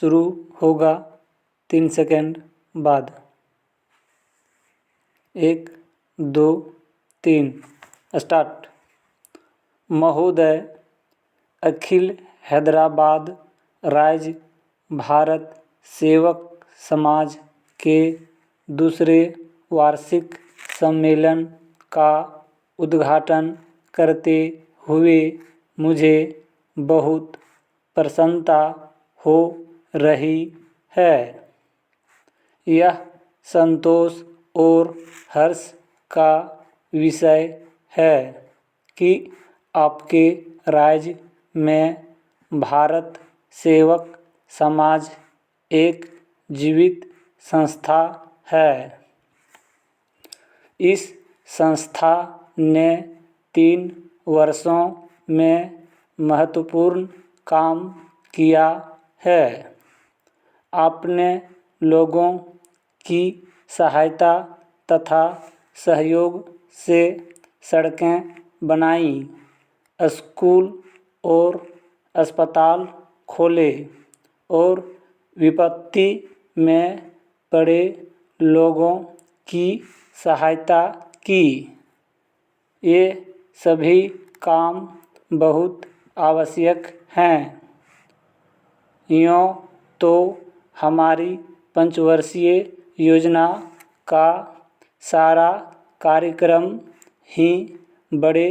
शुरू होगा 3 सेकंड बाद। 1 2 3 स्टार्ट। महोदय, अखिल हैदराबाद राज्य भारत सेवक समाज के दूसरे वार्षिक सम्मेलन का उद्घाटन करते हुए मुझे बहुत प्रसन्नता हो रही है। यह संतोष और हर्ष का विषय है कि आपके राज्य में भारत सेवक समाज एक जीवित संस्था है। इस संस्था ने 3 वर्षों में महत्वपूर्ण काम किया है। आपने लोगों की सहायता तथा सहयोग से सड़कें बनाई, स्कूल और अस्पताल खोले और विपत्ति में पड़े लोगों की सहायता की। ये सभी काम बहुत आवश्यक हैं। यूँ तो हमारी पंचवर्षीय योजना का सारा कार्यक्रम ही बड़े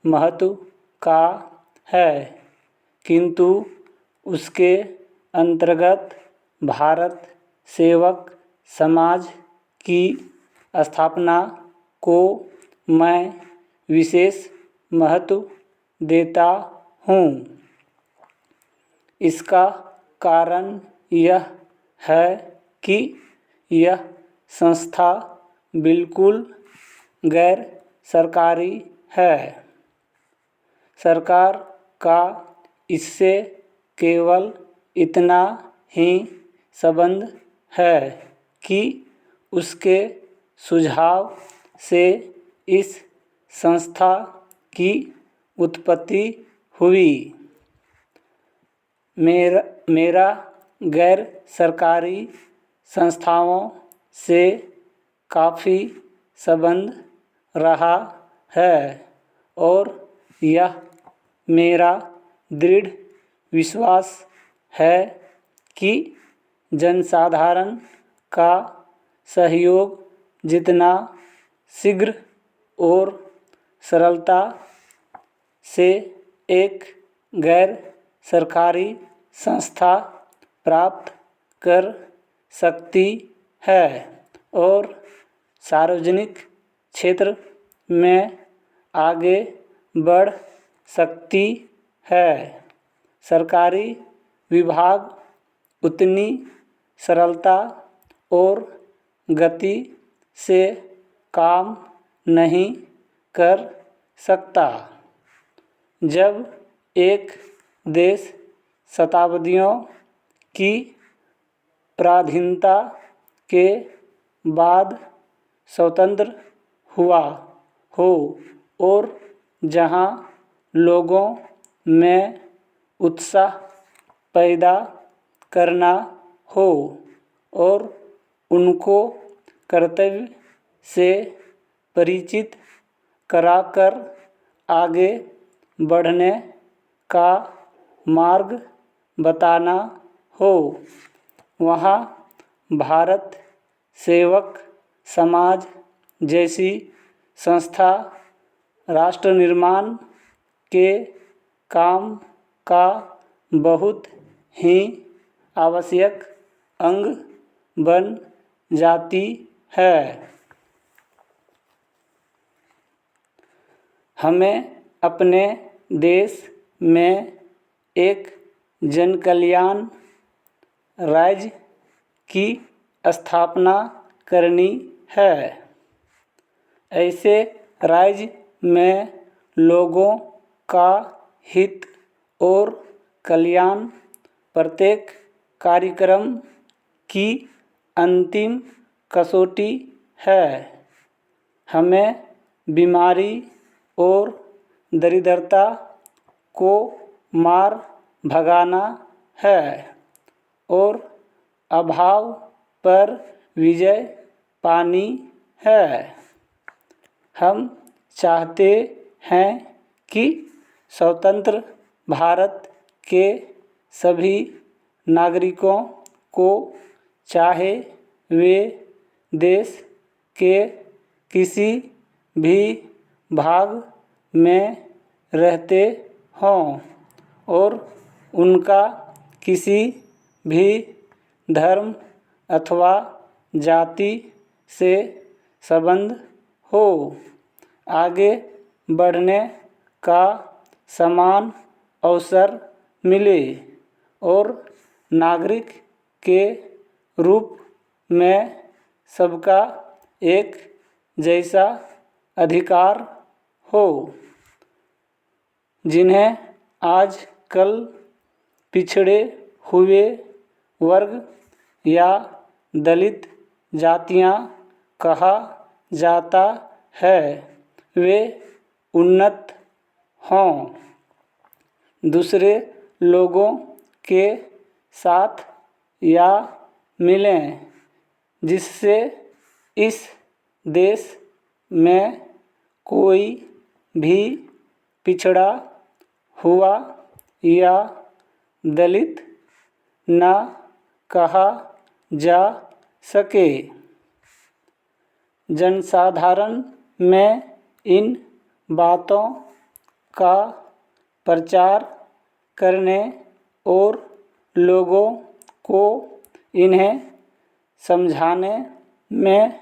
महत्व का है, किंतु उसके अंतर्गत भारत सेवक समाज की स्थापना को मैं विशेष महत्व देता हूँ। इसका कारण यह है कि यह संस्था बिल्कुल गैर सरकारी है। सरकार का इससे केवल इतना ही संबंध है कि उसके सुझाव से इस संस्था की उत्पत्ति हुई। मेरा गैर सरकारी संस्थाओं से काफ़ी संबंध रहा है और यह मेरा दृढ़ विश्वास है कि जनसाधारण का सहयोग जितना शीघ्र और सरलता से एक गैर सरकारी संस्था प्राप्त कर सकती है और सार्वजनिक क्षेत्र में आगे बढ़ सकती है, सरकारी विभाग उतनी सरलता और गति से काम नहीं कर सकता। जब एक देश शताब्दियों की पराधीनता के बाद स्वतंत्र हुआ हो और जहां लोगों में उत्साह पैदा करना हो और उनको कर्तव्य से परिचित कराकर आगे बढ़ने का मार्ग बताना हो, वहाँ भारत सेवक समाज जैसी संस्था राष्ट्र निर्माण के काम का बहुत ही आवश्यक अंग बन जाती है। हमें अपने देश में एक जनकल्याण राज्य की स्थापना करनी है। ऐसे राज्य में लोगों का हित और कल्याण प्रत्येक कार्यक्रम की अंतिम कसौटी है। हमें बीमारी और दरिद्रता को मार भगाना है और अभाव पर विजय पानी है। हम चाहते हैं कि स्वतंत्र भारत के सभी नागरिकों को, चाहे वे देश के किसी भी भाग में रहते हों और उनका किसी भी धर्म अथवा जाति से संबंध हो, आगे बढ़ने का समान अवसर मिले और नागरिक के रूप में सबका एक जैसा अधिकार हो। जिन्हें आजकल पिछड़े हुए वर्ग या दलित जातियां कहा जाता है, वे उन्नत हों, दूसरे लोगों के साथ या मिलें, जिससे इस देश में कोई भी पिछड़ा हुआ या दलित न कहा जा सके। जनसाधारण में इन बातों का प्रचार करने और लोगों को इन्हें समझाने में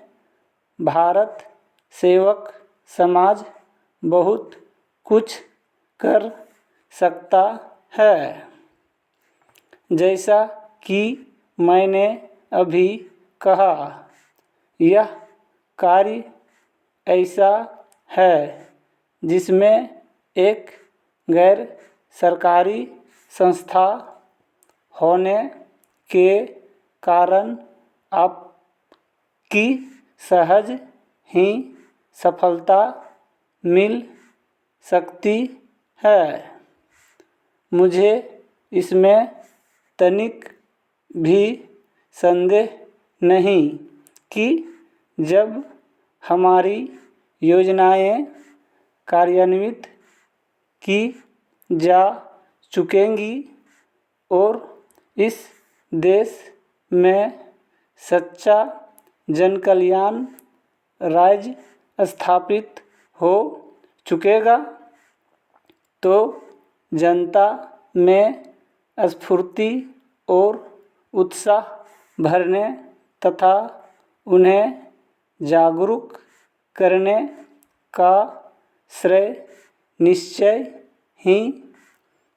भारत सेवक समाज बहुत कुछ कर सकता है। जैसा कि मैंने अभी कहा, यह कार्य ऐसा है जिसमें एक गैर सरकारी संस्था होने के कारण आपकी सहज ही सफलता मिल सकती है। मुझे इसमें तनिक भी संदेह नहीं कि जब हमारी योजनाएं कार्यान्वित की जा चुकेंगी और इस देश में सच्चा जनकल्याण राज्य स्थापित हो चुकेगा, तो जनता में स्फूर्ति और उत्साह भरने तथा उन्हें जागरूक करने का श्रेय निश्चय ही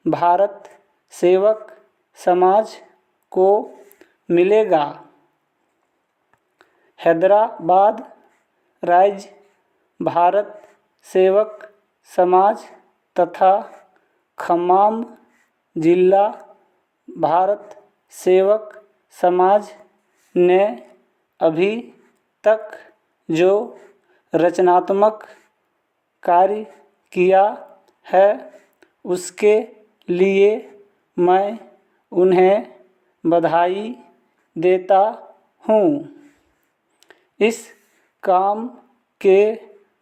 भारत सेवक समाज को मिलेगा। हैदराबाद राज्य भारत सेवक समाज तथा खम्माम जिला भारत सेवक समाज ने अभी तक जो रचनात्मक कार्य किया है, उसके लिए मैं उन्हें बधाई देता हूँ। इस काम के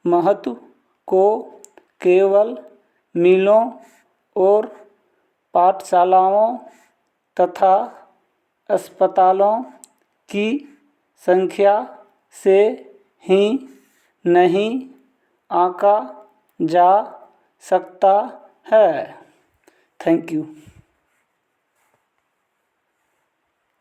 महत्व को केवल मिलों और पाठशालाओं तथा अस्पतालों की संख्या से ही नहीं आंका जा सकता है। Thank you.